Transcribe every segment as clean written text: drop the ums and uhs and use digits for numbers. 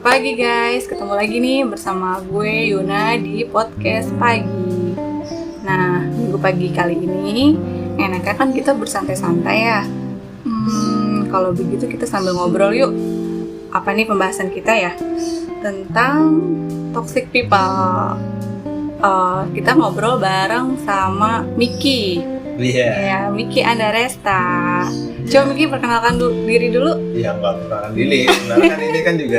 Pagi guys, ketemu lagi nih bersama gue Yuna di podcast pagi. Nah, minggu pagi kali ini enaknya kan kita bersantai-santai ya. Kalau begitu kita sambil ngobrol yuk. Apa nih pembahasan kita ya? Tentang toxic people. Kita ngobrol bareng sama Miki. Ya, Miki Andaresta. Coba Miki perkenalkan diri dulu. Ya nggak perkenalkan diri, sebenarnya kan ini kan juga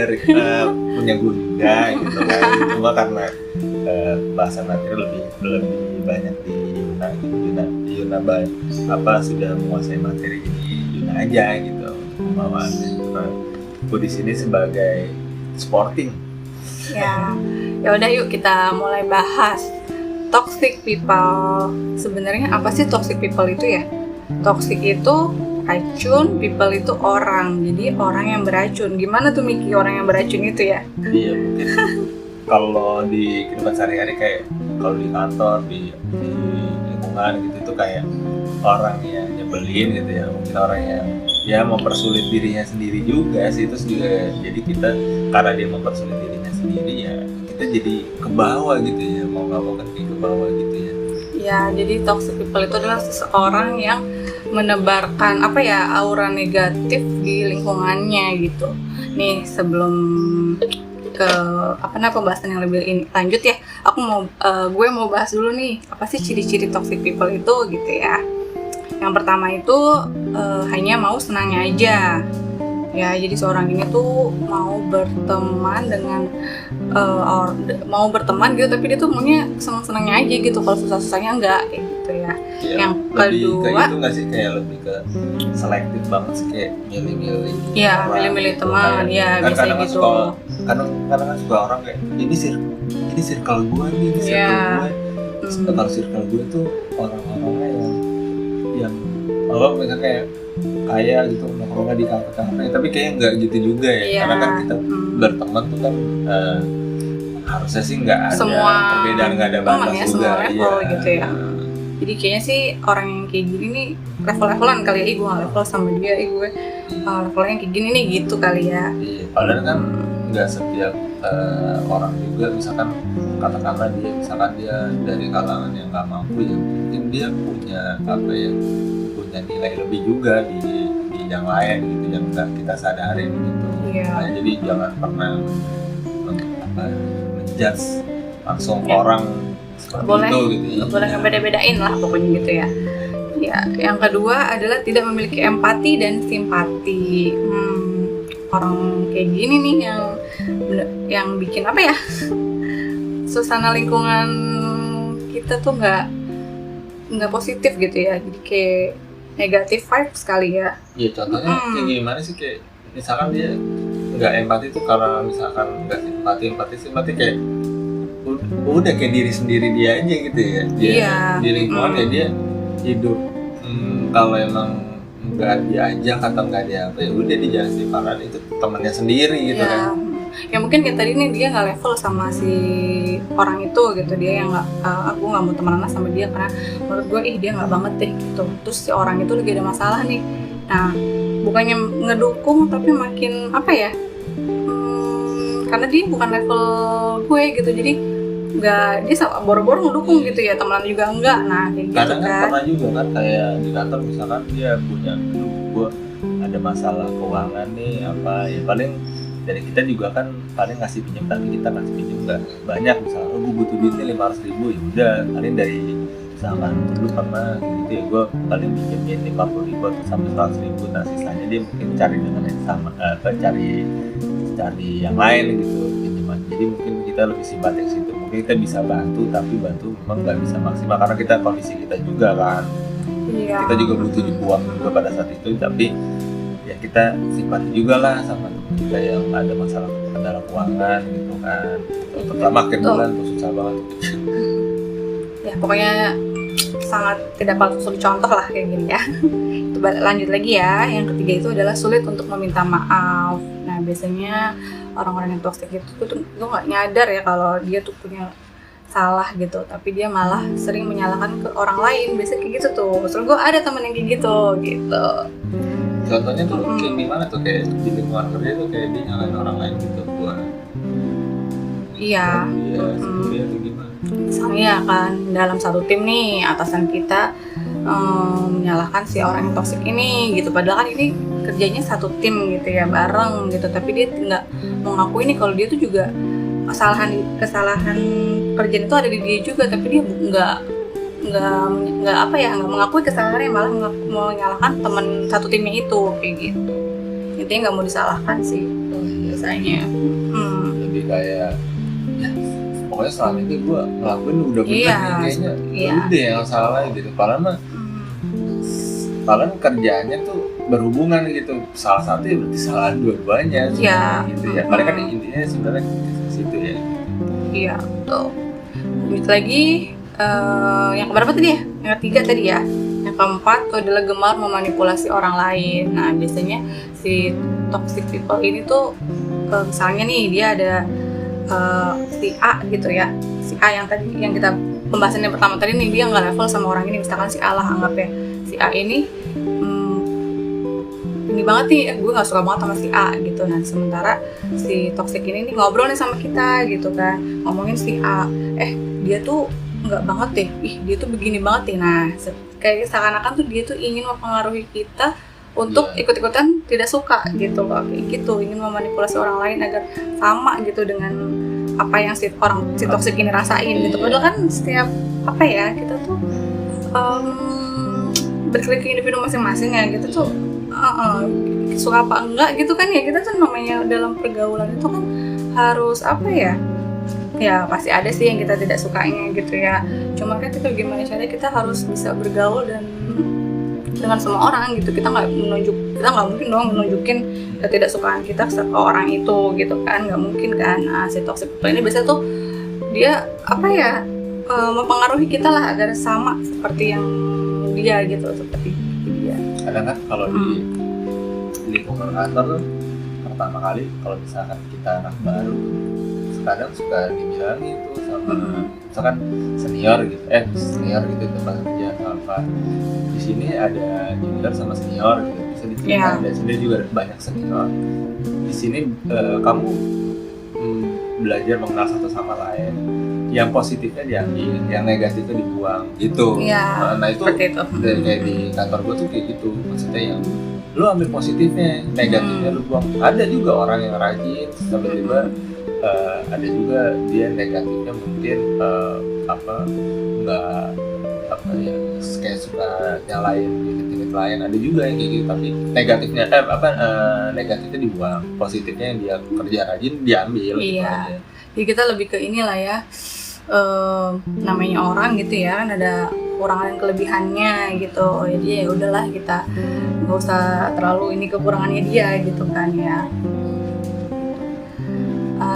punya gue juga gitu kan. Cuma karena bahasan materi lebih banyak di Yuna sudah menguasai materi ini Yuna aja gitu. Bahwa gue di sini sebagai sporting. Ya udah yuk kita mulai bahas toxic people. Sebenarnya apa sih toxic people itu ya? Toxic itu racun, people itu orang. Jadi orang yang beracun. Gimana tuh Miki orang yang beracun itu ya? Iya mungkin kalau di kehidupan sehari-hari kayak kalau di kantor, di lingkungan gitu itu kayak orang yang nyebelin gitu ya. Mungkin orang yang ya mempersulit dirinya sendiri juga sih. Terus juga jadi kita karena dia mempersulit dirinya sendiri ya kita jadi ke bawah gitu ya. Mau nggak mau kan kayak ke bawah gitu ya. Ya, jadi toxic people itu adalah seseorang yang menebarkan aura negatif di lingkungannya gitu. Nih sebelum ke pembahasan yang lebih lanjut ya, gue mau bahas dulu nih apa sih ciri-ciri toxic people itu gitu ya. Yang pertama itu hanya mau senangnya aja. Ya, jadi seorang ini tuh mau berteman gitu, tapi dia tuh maunya senang-senangnya aja gitu, kalau susah-susahnya enggak kayak gitu ya. Yang kedua kayak gitu nggak sih, kayak lebih ke selektif banget sih, kayak milih-milih. Iya, milih-milih teman, ya bisa gitu. Kadang kan suka orang kayak ini circle gue nih, ini circle gue. Kalau circle gue tuh orang-orangnya yang mereka kayak gitu nongkrongnya di kafe-kafe, tapi kayaknya nggak gitu juga ya. Karena kan kita berteman tuh kan harusnya sih nggak ada semua perbedaan, nggak ada batas ya, juga level gitu ya. Jadi kayaknya sih orang yang kayak gini nih level-levelan kali ya. Gue nggak level sama dia, gue levelnya kayak gini nih gitu kali ya. Iya, padahal kan nggak setiap orang juga, misalkan katakanlah dia dari kalangan yang nggak mampu ya, mungkin dia punya nilai lebih juga di yang lain gitu, yang nggak kita sadarin gitu. Nah, jadi jangan pernah menjudge langsung orang seperti itu gitu ya. Boleh ngebeda-bedain lah pokoknya gitu ya. Ya, yang kedua adalah tidak memiliki empati dan simpati. Orang kayak gini nih yang bikin suasana lingkungan kita tuh nggak positif gitu ya. Jadi kayak negatif vibes kali ya. Iya, contohnya kayak gimana sih, kayak misalkan dia nggak empati tuh karena misalkan nggak simpati kayak udah kayak diri sendiri dia aja gitu ya. Dia di lingkungan ya dia hidup kalau emang nggak diajak atau nggak dia ya udah dia jalan sendiri, karena itu temannya sendiri gitu kan. Ya mungkin kayak tadi nih dia nggak level sama si orang itu gitu, dia yang aku nggak mau temenan sama dia karena menurut gue dia nggak banget deh gitu. Terus si orang itu lagi ada masalah nih, nah bukannya ngedukung tapi makin karena dia bukan level gue gitu, jadi dia boro-boro ngedukung gitu ya, temenan juga enggak. Nah kayak gitu kadang kan pernah juga kan kayak di kantor misalkan dia punya gue ada masalah keuangan nih ya paling dari kita juga kan paling ngasih pinjam, tapi kita ngasih pinjam nggak banyak. Misalnya gue butuh duitnya 500.000, ya udah paling dari misalkan dulu pernah gitu ya gue paling pinjamnya 50.000 atau sampai 100.000. Nah sisanya dia mungkin cari dengan yang sama, cari yang lain gitu pinjaman. Jadi mungkin kita lebih simpati ke situ, mungkin kita bisa bantu, tapi bantu memang nggak bisa maksimal karena kita kondisi kita juga kan. Kita juga butuh uang juga pada saat itu, tapi ya kita simpati juga lah sama teman kita yang ada masalah keuangan gitu kan. Terutama akhir bulan tuh susah banget. Ya pokoknya sangat tidak patut dicontoh lah kayak gini ya. Lanjut lagi ya, yang ketiga itu adalah sulit untuk meminta maaf. Nah biasanya orang-orang yang toxic itu tuh nggak nyadar ya kalau dia tuh punya salah gitu, tapi dia malah sering menyalahkan ke orang lain. Biasanya kayak gitu tuh. Terus gue ada temen yang kayak gitu. contohnya tuh kayak gimana tuh, kayak di lingkungan kerja tuh kayak dia nyalain orang lain gitu buat iya. Dia tuh gimana? Misalnya kan dalam satu tim nih, atasan kita menyalahkan si orang yang toksik ini gitu, padahal kan ini kerjanya satu tim gitu ya, bareng gitu, tapi dia nggak mau ngakuin nih kalau dia tuh juga kesalahan kerjaan itu ada di dia juga, tapi dia nggak apa ya, nggak mengakui kesalahannya, malah menyalahkan teman satu timnya itu kayak gitu. Intinya nggak mau disalahkan sih biasanya. Lebih kayak ya, pokoknya selama ini gue ngelakuin udah bener nih kayaknya, udah yang salah gitu. Padahal kerjaannya tuh berhubungan gitu, salah satu ya berarti salah dua-duanya gitu ya. Padahal kan intinya sebenarnya di situ ya. Iya betul. Lanjut lagi, yang keberapa tadi ya? Yang ketiga tadi ya. Yang keempat tuh adalah gemar memanipulasi orang lain. Nah biasanya si toxic people ini tuh misalnya nih dia ada si A gitu ya, si A yang tadi yang kita pembahasan yang pertama tadi nih, dia nggak level sama orang ini, misalkan si A lah, anggap ya si A ini ini banget nih, gue nggak suka banget sama si A gitu. Nah sementara si toxic ini nih ngobrol nih sama kita gitu kan, ngomongin si A, dia tuh nggak banget deh, dia tuh begini banget deh. Nah kayak seakan-akan tuh dia tuh ingin mempengaruhi kita untuk ikut-ikutan tidak suka gitu loh, kayak gitu, ingin memanipulasi orang lain agar sama gitu dengan apa yang si toksik ini rasain gitu. Padahal kan setiap apa ya, kita tuh berkeliling ke individu masing-masing ya, gitu tuh suka apa enggak gitu kan ya, kita tuh namanya dalam pergaulan itu kan harus apa ya, pasti ada sih yang kita tidak sukanya gitu ya. Cuma kan kita gimana caranya kita harus bisa bergaul dan dengan semua orang gitu. Kita nggak mungkin dong menunjukin ketidaksukaan kita ke orang itu gitu kan, nggak mungkin kan. Nah, si toxic people ini biasanya tuh dia apa ya, mempengaruhi kita lah agar sama seperti yang dia gitu, seperti dia. Kadang kan kalau di lingkungan kantor tuh pertama kali kalau misalkan kita anak baru, kadang suka dibilang itu sama misalkan senior gitu tempat kerja apa, di sini ada junior sama senior gitu, bisa diterima. Dan sini juga banyak senior di sini. Kamu belajar mengenal satu sama lain, yang positifnya diambil, yang negatifnya dibuang gitu. Nah itu kayak di kantor gue tuh kayak gitu, maksudnya yang lu ambil positifnya, negatifnya lu buang. Ada juga orang yang rajin, tiba-tiba ada juga dia negatifnya mungkin kayak suka nyalain dikit-dikit lain. Ada juga yang kayak gitu, tapi negatifnya negatifnya dibuang, positifnya yang dia kerja rajin diambil. Jadi kita lebih ke inilah ya, namanya orang gitu ya kan, ada kekurangan dan kelebihannya gitu. Jadi ya udahlah, kita nggak usah terlalu ini kekurangannya dia gitu kan ya.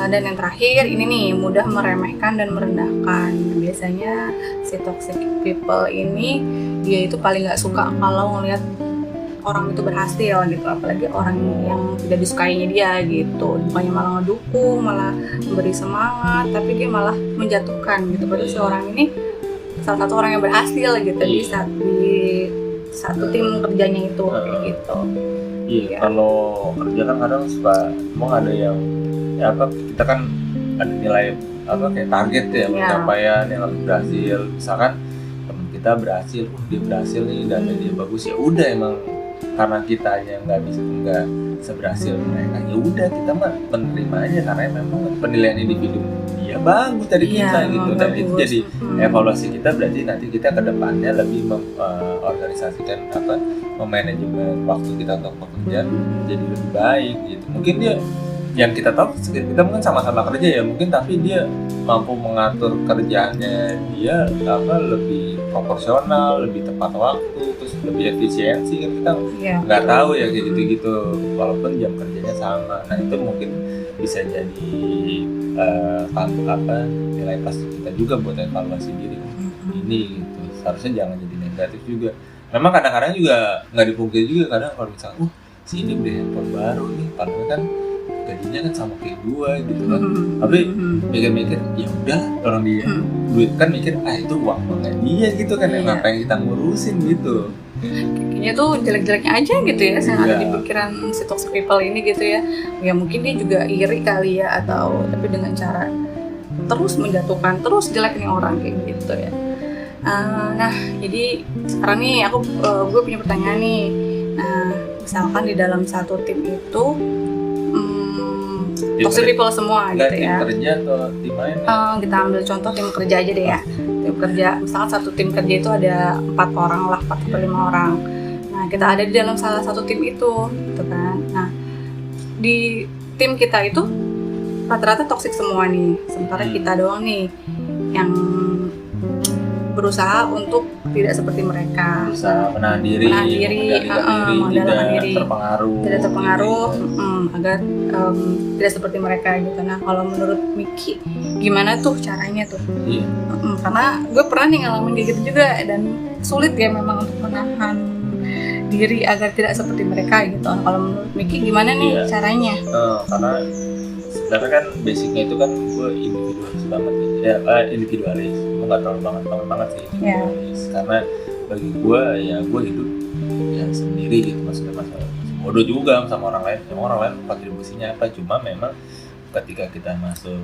Dan yang terakhir ini nih, mudah meremehkan dan merendahkan. Biasanya si toxic people ini dia itu paling nggak suka kalau ngelihat orang itu berhasil gitu, apalagi orang yang tidak disukainya dia gitu. Bukannya malah ngedukung, malah memberi semangat, tapi dia malah menjatuhkan gitu. Padahal si orang ini salah satu orang yang berhasil gitu di satu tim kerjanya itu kayak gitu. Kalau kerja kan kadang suka emang ada yang kita kan ada nilai kayak target ya, pencapaian yang harus berhasil. Misalkan teman kita berhasil, dia berhasil nih, data dia bagus, ya udah emang karena kitanya nggak seberhasil mereka, ya udah kita mah menerima aja karena memang penilaian individu dia bagus dari kita gitu. Dan itu jadi evaluasi kita, berarti nanti kita ke depannya lebih mengorganisasikan memanajemen waktu kita untuk bekerja jadi lebih baik gitu. Mungkin dia yang kita tahu, kita mungkin sama-sama kerja ya mungkin, tapi dia mampu mengatur kerjaannya dia lebih proporsional, lebih tepat waktu, terus lebih efisiensi kan. Kita nggak tahu ya kayak gitu-gitu walaupun jam kerjanya sama. Nah itu mungkin bisa jadi nilai plus kita juga buat evaluasi diri ini gitu. Seharusnya jangan jadi negatif juga. Memang kadang-kadang juga nggak dipungkiri juga, kadang kalau misalnya si ini beli handphone baru nih, padahal kan gajinya kan sama kayak gue gitu kan. Tapi mikir-mikir ya udah, orang dia duit kan, mikir itu uang banget dia gitu kan, ngapain kita ngurusin gitu. kayaknya tuh jelek-jeleknya aja gitu ya yang ada di pikiran si toxic people ini gitu ya. Ya mungkin dia juga iri kali ya, atau tapi dengan cara terus menjatuhkan, terus jelek nih orang kayak gitu ya. Nah jadi sekarang nih gue punya pertanyaan nih. Nah misalkan di dalam satu tim itu toxic people semua gitu ya. Tim kerja atau tim lain? Kita ambil contoh tim kerja aja deh ya. Tim kerja, misalkan satu tim kerja itu ada 4 orang lah, 4 atau 5 orang. Nah kita ada di dalam salah satu tim itu, gitu kan. Nah di tim kita itu rata-rata toxic semua nih. Sementara kita doang nih yang berusaha untuk tidak seperti mereka, berusaha menahan diri, tidak terpengaruh, agar tidak seperti mereka gitu. Nah kalau menurut Miki gimana tuh caranya tuh? Karena gue pernah nih ngalamin kayak gitu juga, dan sulit ya memang untuk menahan diri agar tidak seperti mereka gitu. Kalau menurut Miki gimana nih caranya? Karena sebenarnya kan basicnya itu kan gue individualis banget ya, individualis, gue nggak terlalu banget sih individualis, karena bagi gue ya gue hidup ya sendiri gitu, maksudnya bodoh juga sama orang lain, kontribusinya apa. Cuma memang ketika kita masuk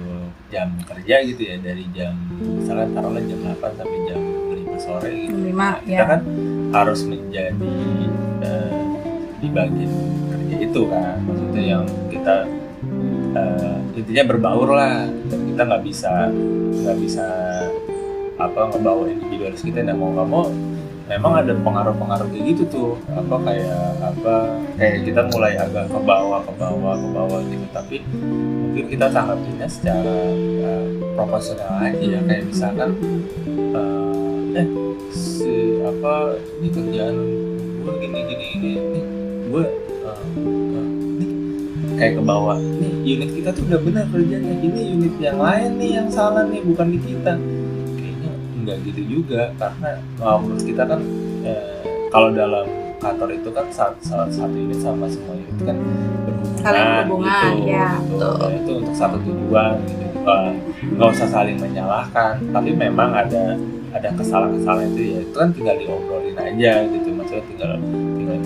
jam kerja gitu ya, dari jam misalkan taruhlah jam 8 sampai jam 5 sore gitu, kita kan harus menjadi di bagian kerja itu kan, maksudnya yang kita intinya berbaur lah, dan kita nggak bisa ngebawa individualis kita. Dan mau nggak mau memang ada pengaruh kayak gitu tuh, kayak kita mulai agak ke bawah gitu. Tapi mungkin kita tanggapinnya secara proporsional aja ya, kayak misalkan ini kerjaan gue gini gue kayak ke bawah, nih unit kita tuh udah benar kerjanya, ini unit yang lain nih yang salah nih, bukan di kita. Kayaknya enggak gitu juga, karena menurut kita kan kalau dalam kantor itu kan satu unit sama semua unit kan berhubungan gitu. Nah, itu untuk satu tujuan gitu. Nggak usah saling menyalahkan, tapi memang ada kesalahan itu ya, itu kan tinggal diobrolin aja gitu, maksudnya tinggal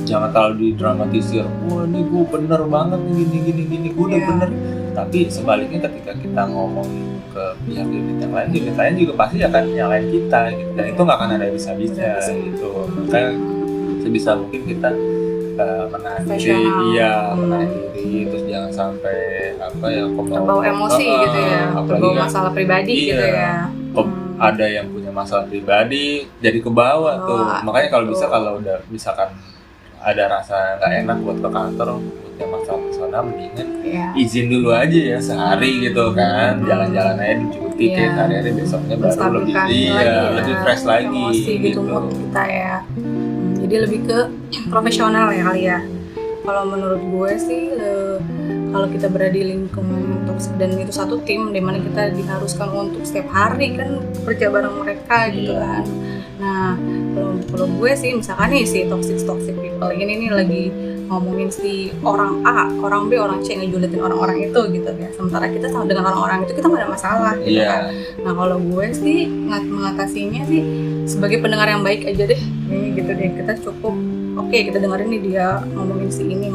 jangan terlalu didramatisir. Wah ini gue bener banget gini gue udah bener. Tapi sebaliknya ketika kita ngomong ke pihak unit lain juga pasti akan nyalain kita gitu, dan itu nggak akan ada bisa-bisa gitu. Makanya sebisa mungkin kita menahan diri, terus jangan sampai terbawa emosi gitu ya, terbawa masalah pribadi gitu ya. Ada yang punya masalah pribadi jadi kebawa tuh. Makanya kalau bisa, kalau udah misalkan ada rasa nggak enak buat ke kantor, punya masalah personal, mendingan izin dulu aja ya sehari gitu kan, jalan-jalan aja dicuti kayak sehari-hari, besoknya baru lebih fresh lagi emosi gitu mood kita ya. Jadi lebih ke profesional ya kali ya. Kalau menurut gue sih, kalau kita berada di lingkungan yang toksik dan itu satu tim di mana kita diharuskan untuk setiap hari kan kerja bareng mereka gitu kan. Nah kalau gue sih misalkan nih si toxic people ini nih lagi ngomongin si orang A, orang B, orang C, ngejulitin orang-orang itu gitu ya. Sementara kita sama dengan orang-orang itu kita nggak ada masalah gitu kan. Nah kalau gue sih mengatasinya sih sebagai pendengar yang baik aja deh, gitu deh. Kita cukup kita dengerin nih dia ngomongin si ini,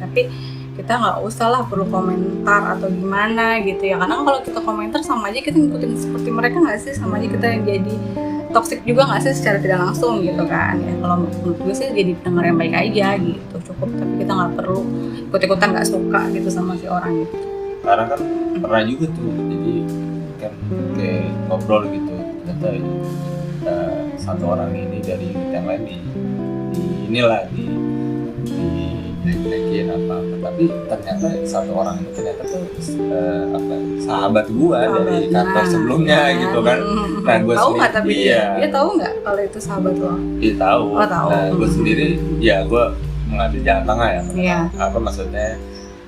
tapi kita nggak usah lah perlu komentar atau gimana gitu ya. Karena kalau kita komentar sama aja kita ngikutin seperti mereka nggak sih, sama aja kita yang jadi toxic juga nggak sih secara tidak langsung gitu kan ya. Kalau menurut gue sih jadi pendengar yang baik aja gitu cukup, tapi kita nggak perlu ikut-ikutan nggak suka gitu sama si orang gitu. Karena kan pernah juga tuh, jadi kan kayak ngobrol gitu, ternyata satu orang ini dari unit yang lain dijelekin apa-apa, tapi ternyata satu orang itu ternyata tuh sahabat gua dari kantor sebelumnya gitu kan. Nah gua tahu nggak, tapi dia tahu nggak kalau itu sahabat lo? Dia tahu. Tahu. Nah gua sendiri ya gua mengambil jalan tengah ya. Maksudnya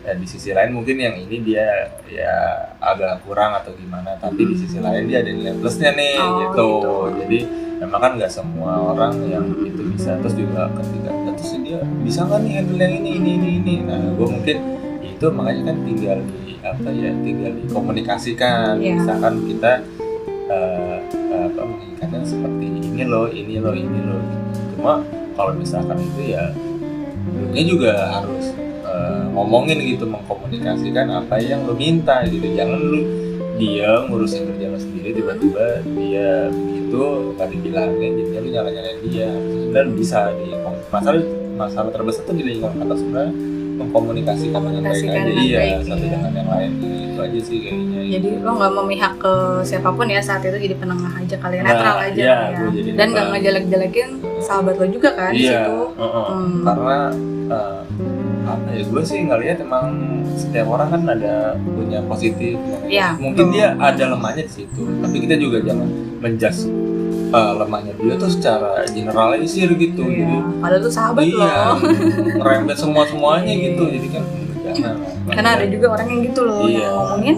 di sisi lain mungkin yang ini dia ya agak kurang atau gimana, tapi di sisi lain dia ada nilai plusnya nih gitu. Jadi memang kan nggak semua orang yang itu bisa, terus juga ketika terus dia bisa nggak nih handle yang ini. Nah gue mungkin itu makanya kan tinggal dikomunikasikan. Misalkan kita menginginkannya seperti ini loh. Cuma kalau misalkan itu ya lunya juga harus ngomongin gitu, mengkomunikasikan apa yang lu minta gitu. Jangan lu dia ngurusin kerjaan lu sendiri, tiba-tiba dia begitu nggak dibilangin, jadinya lu nyala-nyalain dia. Sebenarnya bisa di masalah terbesar tuh di lingkungan kantor sebenarnya mengkomunikasikan dengan baik aja, iya, satu dengan yang lain, itu aja sih kayaknya. Jadi lo nggak memihak ke siapapun ya saat itu, jadi penengah aja kali, netral aja ya. Dan nggak ngejelek-jelekin sahabat lo juga kan di situ. Karena apa ya, gue sih ngeliat emang setiap orang kan ada punya positif, mungkin dia ada lemahnya di situ, tapi kita juga jangan menjudge lemahnya dia tuh secara generalisir gitu. Jadi padahal tuh sahabat lo ngerembet semuanya gitu, jadi kan jangan. Karena ada juga orang yang gitu loh, yang ngomongin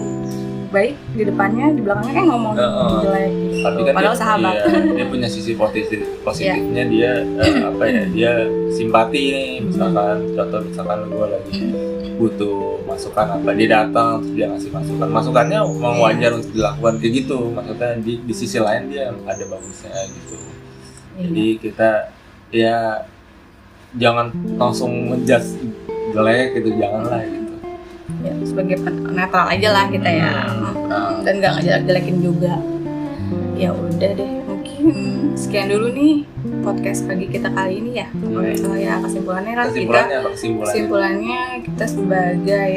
baik di depannya, di belakangnya ngomong jelek gitu. Tapi kan padahal sahabat. Dia punya sisi positifnya dia apa ya, dia simpati nih, misalkan contoh misalkan gue lagi butuh masukan apa, dia datang terus dia ngasih masukannya memang wajar untuk dilakukan kayak gitu. Maksudnya di sisi lain dia ada bagusnya gitu. Jadi kita ya jangan langsung menjudge jelek gitu, janganlah gitu. Ya, sebagai netral aja lah kita ya, dan nggak ngejelek-jelekin juga. Ya udah deh, mungkin sekian dulu nih podcast pagi kita kali ini ya. Ya kesimpulannya kita sebagai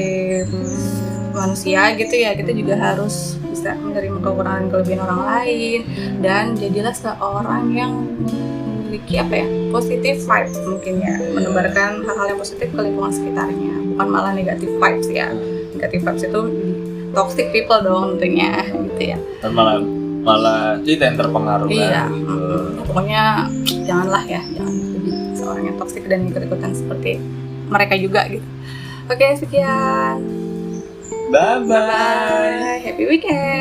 manusia gitu ya, kita juga harus bisa menerima kekurangan kelebihan orang lain, dan jadilah seorang yang memiliki positive vibes mungkin ya, menebarkan hal-hal yang positif ke lingkungan sekitarnya, bukan malah negative vibes ya. Negative vibes itu toxic people dong tentunya gitu ya. Dan malah kita yang terpengaruh iya, kan gitu. Pokoknya jangan jadi seorang yang toxic dan ikut-ikutan seperti mereka juga gitu. Oke, sekian. Bye-bye. Happy weekend.